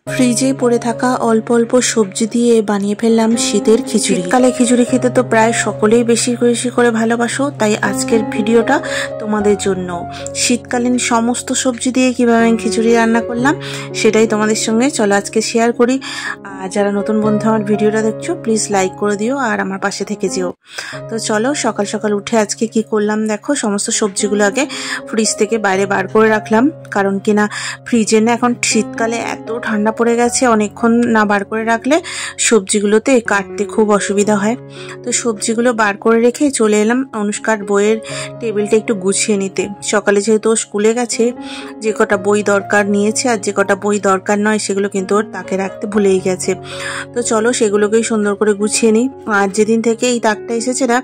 ফ্রিজে পড়ে থাকা অল্প অল্প সবজি দিয়ে বানিয়ে ফেললাম শীতের খিচুড়ি। শীতকালে খিচুড়ি খেতে তো প্রায় সকলেই বেশি বেশি করে ভালোবাসো, তাই আজকের ভিডিওটা তোমাদের জন্য। শীতকালীন সমস্ত সবজি দিয়ে কিভাবে আমি খিচুড়ি রান্না করলাম সেটাই তোমাদের সঙ্গে চলো আজকে শেয়ার করি। আর যারা নতুন বন্ধু আমার ভিডিওটা দেখছো প্লিজ লাইক করে দিও আর আমার পাশে থেকে যেও। তো চলো সকাল সকাল উঠে আজকে কি করলাম দেখো। সমস্ত সবজিগুলো আগে ফ্রিজ থেকে বাইরে বার করে রাখলাম, কারণ কিনা ফ্রিজে না এখন শীতকালে এত ঠান্ডা পড়ে গেছে, অনেকক্ষণ না বার করে রাখলে সবজিগুলোতে কাটতে খুব অসুবিধা হয়। তো সবজিগুলো বার করে রেখে চলে এলাম অনুষ্কার বইয়ের টেবিলটা একটু গুছিয়ে নিতে। সকালে যেহেতু স্কুলে গেছে, যে কটা বই দরকার নিয়েছে আর যে কটা বই দরকার নয় সেগুলো কিন্তু ওর তাকে রাখতে ভুলেই গেছে। তো চলো সেগুলোকেই সুন্দর করে গুছিয়ে নিই। আর যেদিন থেকে এই তাকটা এসেছে না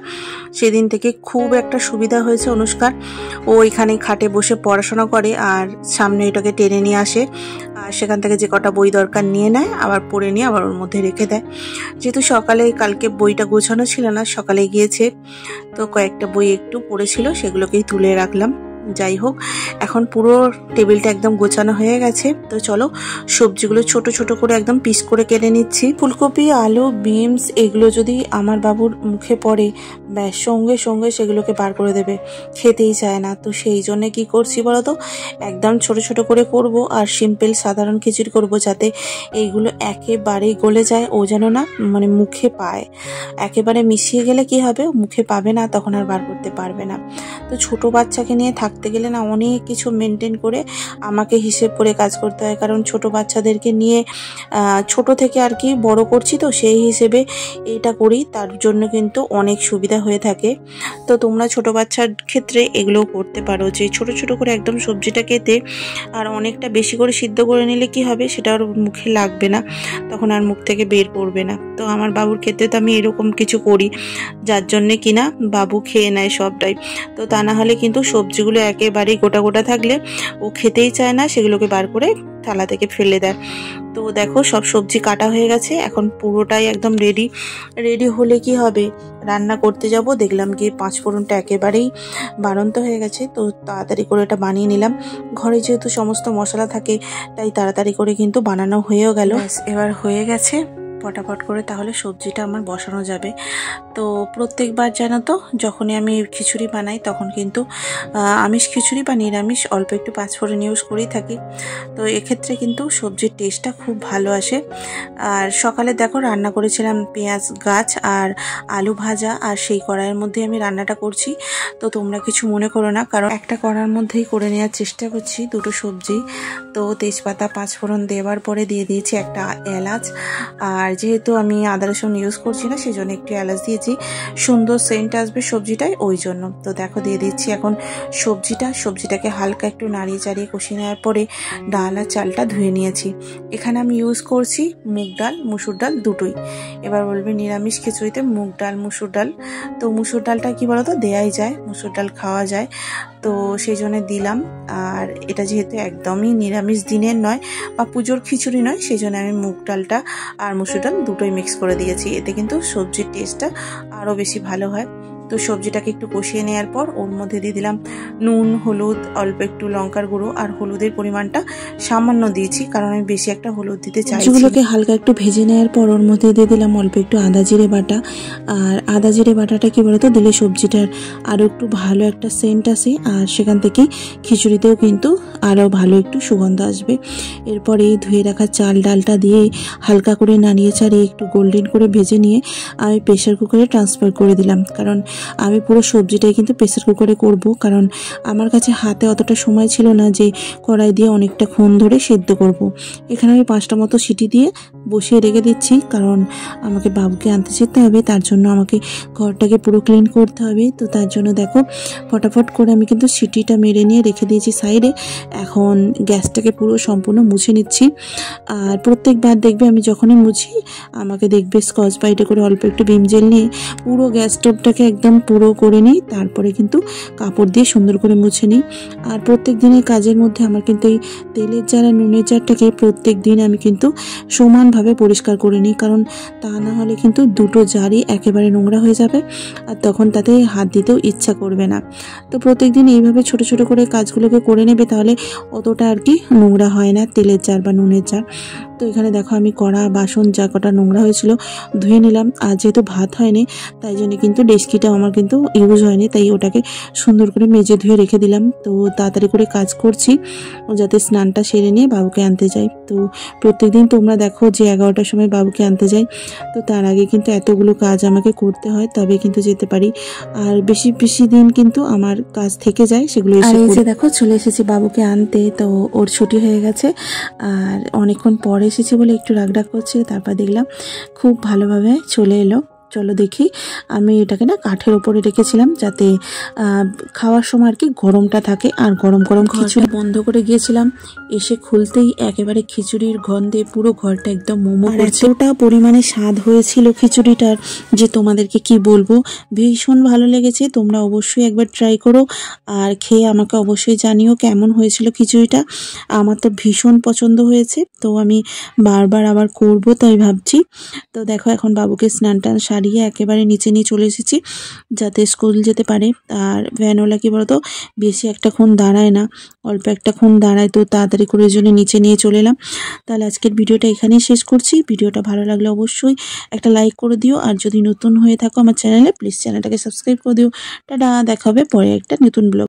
সেদিন থেকে খুব একটা সুবিধা হয়েছে অনুষ্কার। ও এখানে খাটে বসে পড়াশোনা করে আর সামনে এটাকে টেনে নিয়ে আসে, আর সেখান থেকে যে কটা বই দরকার নিয়ে নেয়, আবার পড়ে নিয়ে আবার ওর মধ্যে রেখে দেয়। যেহেতু সকালে কালকে বইটা গোছানো ছিল না, সকালে গিয়েছে তো কয়েকটা বই একটু পড়েছিল সেগুলোকেই তুলে রাখলাম। যাই হোক, এখন পুরো টেবিলটা একদম গোছানো হয়ে গেছে। তো চলো সবজিগুলো ছোট ছোট করে একদম পিস করে কেটে নিচ্ছি। ফুলকপি, আলু, বিনস এগুলো যদি আমার বাবুর মুখে পড়ে ব্যাস সঙ্গে সঙ্গে সেগুলোকে বার করে দেবে, খেতেই চায় না। তো সেই জন্য কি করছি বলতো, একদম ছোট ছোট করে করব আর সিম্পল সাধারণ খিচুড়ি করব, যাতে এইগুলো একেবারেই গলে যায়, ও যেন না মানে মুখে পায়। একেবারে মিশিয়ে গেলে কি হবে, মুখে পাবে না, তখন আর বার করতে পারবে না। তো ছোট বাচ্চাকে নিয়ে থাকতে গেলে না অনেক কিছু মেনটেন করে আমাকে হিসেব করে কাজ করতে হয়, কারণ ছোট বাচ্চাদেরকে নিয়ে ছোট থেকে আর কি বড় করছি, তো সেই হিসেবে এটা করি, তার জন্য কিন্তু অনেক সুবিধা হয়ে থাকে। তো তোমরা ছোট বাচ্চার ক্ষেত্রে এগুলোও করতে পারো, যে ছোট ছোট করে একদম সবজিটা কেটে আর অনেকটা বেশি করে সিদ্ধ করে নিলে কি হবে, সেটা আর মুখে লাগবে না, তখন আর মুখ থেকে বের পড়বে না। তো আমার বাবুর ক্ষেত্রে তো আমি এরকম কিছু করি, যার জন্যে কিনা বাবু খেয়ে নেয় সবটাই। তো তা না হলে কিন্তু সবজিগুলো একেবারেই গোটা গোটা থাকলে ও খেতেই চায় না, সেগুলোকে বার করে থালা থেকে ফেলে দেয়। তো দেখো সব সবজি কাটা হয়ে গেছে, এখন পুরোটাই একদম রেডি হলে কি হবে, রান্না করতে যাব। দেখলাম কি পাঁচফোড়নটা একেবারেই বাড়ন্ত হয়ে গেছে, তো তাড়াতাড়ি করে এটা বানিয়ে নিলাম। ঘরে যেহেতু সমস্ত মশলা থাকে তাই তাড়াতাড়ি করে কিন্তু বানানো হয়েও গেল। এবার হয়ে গেছে পটাপট করে, তাহলে সবজিটা আমার বসানো যাবে। তো প্রত্যেকবার জানো তো যখনই আমি খিচুড়ি বানাই তখন কিন্তু আমিষ খিচুড়ি বা নিরামিষ অল্প একটু পাঁচফোড়ন ইউজ করেই থাকি। তো এক্ষেত্রে কিন্তু সবজির টেস্টটা খুব ভালো আসে। আর সকালে দেখো রান্না করেছিলাম পেঁয়াজ গাছ আর আলু ভাজা, আর সেই কড়াইয়ের মধ্যে আমি রান্নাটা করছি। তো তোমরা কিছু মনে করো না, কারণ একটা কড়ার মধ্যেই করে নেওয়ার চেষ্টা করছি দুটো সবজি। তো তেজপাতা পাঁচফোড়ন দেওয়ার পরে দিয়ে দিয়েছি একটা এলাচ, আর যেহেতু আমি আদা রসুন ইউজ করছি না সেই জন্য একটু এলাচ দিয়েছি, সুন্দর সেন্ট আসবে সবজিটায় ওই জন্য। তো দেখো দিয়ে দিচ্ছি এখন সবজিটাকে হালকা একটু নাড়িয়ে চাড়িয়ে কষিয়ে নেওয়ার পরে ডাল আর চালটা ধুয়ে নিয়েছি। এখানে আমি ইউজ করছি মুগ ডাল মুসুর ডাল দুটোই। এবার বলবে নিরামিষ খিচুড়িতে মুগ ডাল মুসুর ডাল, তো মুসুর ডালটা কি বলতো দেয়াই যায়, মুসুর ডাল খাওয়া যায়, তো সেই জন্য দিলাম। আর এটা যেহেতু একদমই নিরামিষ দিনের নয় বা পুজোর খিচুড়ি নয়, সেই জন্য আমি মুগ ডালটা আর মুসুর ডাল দুটোই মিক্স করে দিয়েছি, এতে কিন্তু সবজির টেস্টটা আরও বেশি ভালো হয়। তো সবজিটাকে একটু কষিয়ে নেওয়ার পর ওর মধ্যে দিয়ে দিলাম নুন, হলুদ, অল্প একটু লঙ্কার গুঁড়ো, আর হলুদের পরিমাণটা সামান্য দিয়েছি কারণ আমি বেশি একটা হলুদ দিতে চাইছি। সবজিগুলোকে হালকা একটু ভেজে নেওয়ার পর ওর মধ্যে দিয়ে দিলাম অল্প একটু আদা জিরে বাটা। আর আদা জিরে বাটাটা কি বলতো দিলে সবজিটার আরও একটু ভালো একটা সেন্ট আসে, আর সেখান থেকে খিচুড়িতেও কিন্তু আরও ভালো একটু সুগন্ধ আসবে। এরপরে ধুয়ে রাখা চাল ডালটা দিয়ে হালকা করে নাড়িয়ে চাড়িয়ে একটু গোল্ডেন করে ভেজে নিয়ে আমি প্রেসার কুকারে ট্রান্সফার করে দিলাম, কারণ আমি পুরো সবজিটাই কিন্তু প্রেসার কুকারে করব, কারণ আমার কাছে হাতে অতটা সময় ছিল না যে কড়াই দিয়ে অনেকটাক্ষণ ধরে সেদ্ধ করব। এখানে আমি 5টা মতো সিটি দিয়ে বসিয়ে রেখে দিচ্ছি, কারণ আমাকে বাবুকে আনতে যেতে হবে, তার জন্য আমাকে ঘরটাকে পুরো ক্লিন করতে হবে। তো তার জন্য দেখো ফটাফট করে আমি কিন্তু সিটিটা মেরে নিয়ে রেখে দিয়েছি সাইডে। এখন গ্যাসটাকে পুরো সম্পূর্ণ মুছে নিচ্ছি। আর প্রত্যেকবার দেখবে আমি যখনই মুছি আমাকে দেখবে স্কচ ব্রাইটে করে অল্প একটু ভিম জেল নিয়ে পুরো গ্যাস স্টোভটাকে একদম পুরো করে নিই, তারপরে কিন্তু কাপড় দিয়ে সুন্দর করে মুছে নিই। আর প্রত্যেক দিনের কাজের মধ্যে আমার কিন্তু এই তেলের জার আর নুনের জারটাকে প্রত্যেক দিন আমি কিন্তু সমানভাবে পরিষ্কার করে নিই, কারণ তা না হলে কিন্তু দুটো জারই একেবারে নোংরা হয়ে যাবে আর তখন তাতে হাত দিতেও ইচ্ছা করবে না। তো প্রত্যেক দিন এইভাবে ছোট ছোট করে কাজগুলোকে করে নেবে, তাহলে অতটা আর কি নোংরা হয় না তেলের জার বা নুনের জার। তো এখানে দেখো আমি কড়া বাসন যা কটা নোংরা হয়েছিল ধুয়ে নিলাম। আর যেহেতু ভাত হয়নি তাই জন্য কিন্তু ডেস্কিটাও আমার কিন্তু ইউজ হয়নি, তাই ওটাকে সুন্দর করে মেজে ধুয়ে রেখে দিলাম। তো তাড়াতাড়ি করে কাজ করছি যাতে স্নানটা সেরে নিয়ে বাবুকে আনতে যাই। তো প্রত্যেকদিন তোমরা দেখো যে 11টার সময় বাবুকে আনতে যাই, তো তার আগে কিন্তু এতগুলো কাজ আমাকে করতে হয়, তবে কিন্তু যেতে পারি। আর বেশি বেশি দিন কিন্তু আমার কাজ থেকে যায়, সেগুলো এসে দেখো চলে এসেছি বাবুকে আনতে। তো ওর ছুটি হয়ে গেছে আর অনেকক্ষণ পরে এসেছি বলে একটু রাগডাগ করছে। তারপর দেখলাম খুব ভালোভাবে চলে এলো। চলো দেখি। আমি এটাকে না কাঠের ওপরে রেখেছিলাম যাতে খাওয়ার সময় আর কি গরমটা থাকে। আর গরম গরম খিচুড়ি বন্ধ করে গিয়েছিলাম, এসে খুলতেই একেবারে খিচুড়ির গন্ধে পুরো ঘরটা একদম মোমো করছে। এতটা পরিমাণে স্বাদ হয়েছিল খিচুড়িটার যে তোমাদেরকে কি বলবো, ভীষণ ভালো লেগেছে। তোমরা অবশ্যই একবার ট্রাই করো আর খেয়ে আমাকে অবশ্যই জানিও কেমন হয়েছিল খিচুড়িটা। আমার তো ভীষণ পছন্দ হয়েছে, তো আমি বারবার আবার করব তাই ভাবছি। তো দেখো এখন বাবুকে স্নান টান সারিয়ে একেবারে নিচে নিয়ে চলে এসেছি যাতে স্কুল যেতে পারে। আর ভ্যানওয়ালা কি বলতো বেশি একটাক্ষণ দাঁড়ায় না, অল্প একটাক্ষণ দাঁড়ায়, তো তাড়াতাড়ি করে ওই জন্য নিচে নিয়ে চলে এলাম। তাহলে আজকের ভিডিওটা এখানেই শেষ করছি। ভিডিওটা ভালো লাগলে অবশ্যই একটা লাইক করে দিও, আর যদি নতুন হয়ে থাকো আমার চ্যানেলে প্লিজ চ্যানেলটাকে সাবস্ক্রাইব করে দিও। টাটা, দেখা হবে পরে একটা নতুন ব্লগ।